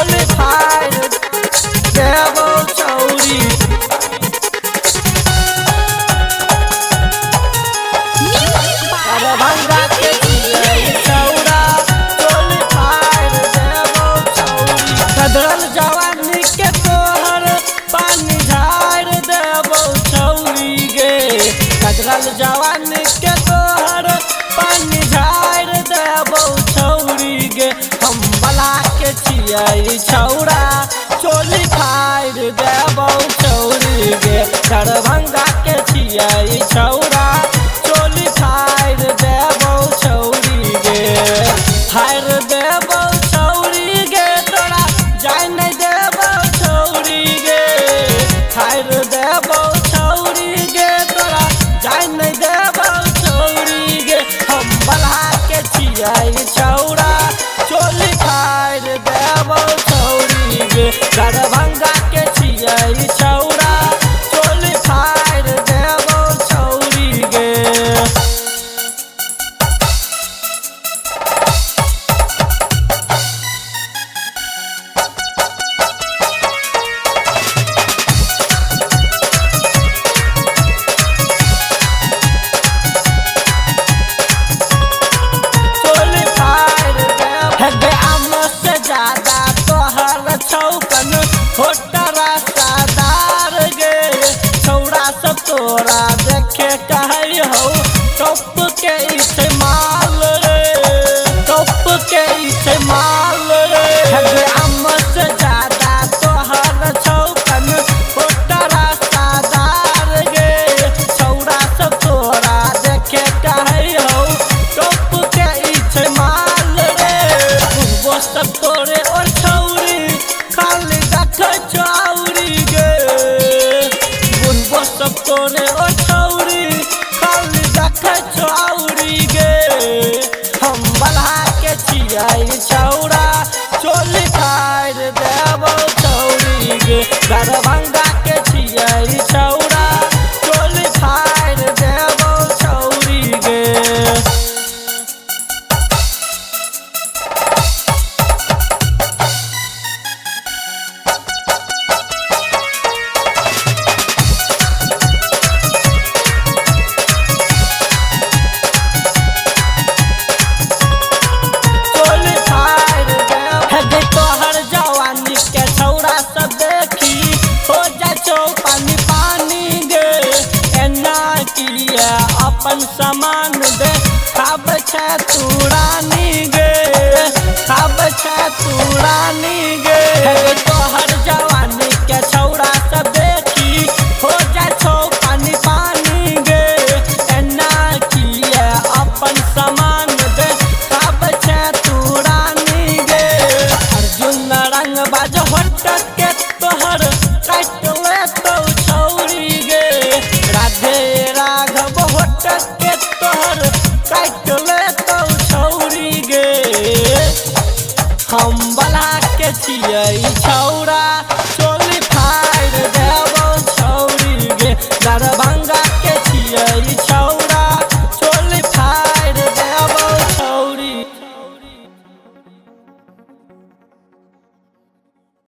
चोली फाड़ देबो छौरी। दरभंगा के छियै छौरा चोली फाड़ देबो छौरी। कदरल जवानी के तोहर पानी झाड़ देबो छौरी गे। कदरल जवानी के तोहर पानी झाड़ देबो छौरी गे। हम बला के छियै छौरा चोली फाड़ देबो छौरी गे। दरभंगा के छियै छौरा चोली फाड़ देबो छौरी गे। फाड़ देबो छौरी गे तोरा जाय नहीं देबो छौरी गे। फाड़ देबो छौरी गे तोरा जाय नहीं देबो छौरी गे। हम बला के छियै छौरा चोली फाड़ देबो छौरी गे। दरभंगा के छियै छौरा चोली फाड़ देबो छौरी गे। चोली फाड़ देबो हमसे ज्यादा तोहर छौकन होटरा सादार गे। छौरा सब तोरा देखे कहै हौ टॉप के इस्तेमाल रे। टॉप के इस्तेमाल रे। हमसे ज्यादा तोहर छौकन होटरा सादार गे। छौरा सब तोरा देखे कहै हौ टॉप के इस्तेमाल रे। बुढ़बो सब तोरे और छौरी खाली देखे छौरी गे। बुढ़बो सब तोरे और छौरी खाली देखे छौरी गे। हम बला के छियै छौरा चोली फाड़ देबो छौरी गे। दरभंगा के छियै छौरा चोली फाड़ देबो छौरी गे। चोली फाड़ देबो तोहर जवानी के छौरा सब देखी हो जाय छौ पानी पानी गे। एना किया अपन समान दे खाब छै तू रानी गे। खाब छै तू रानी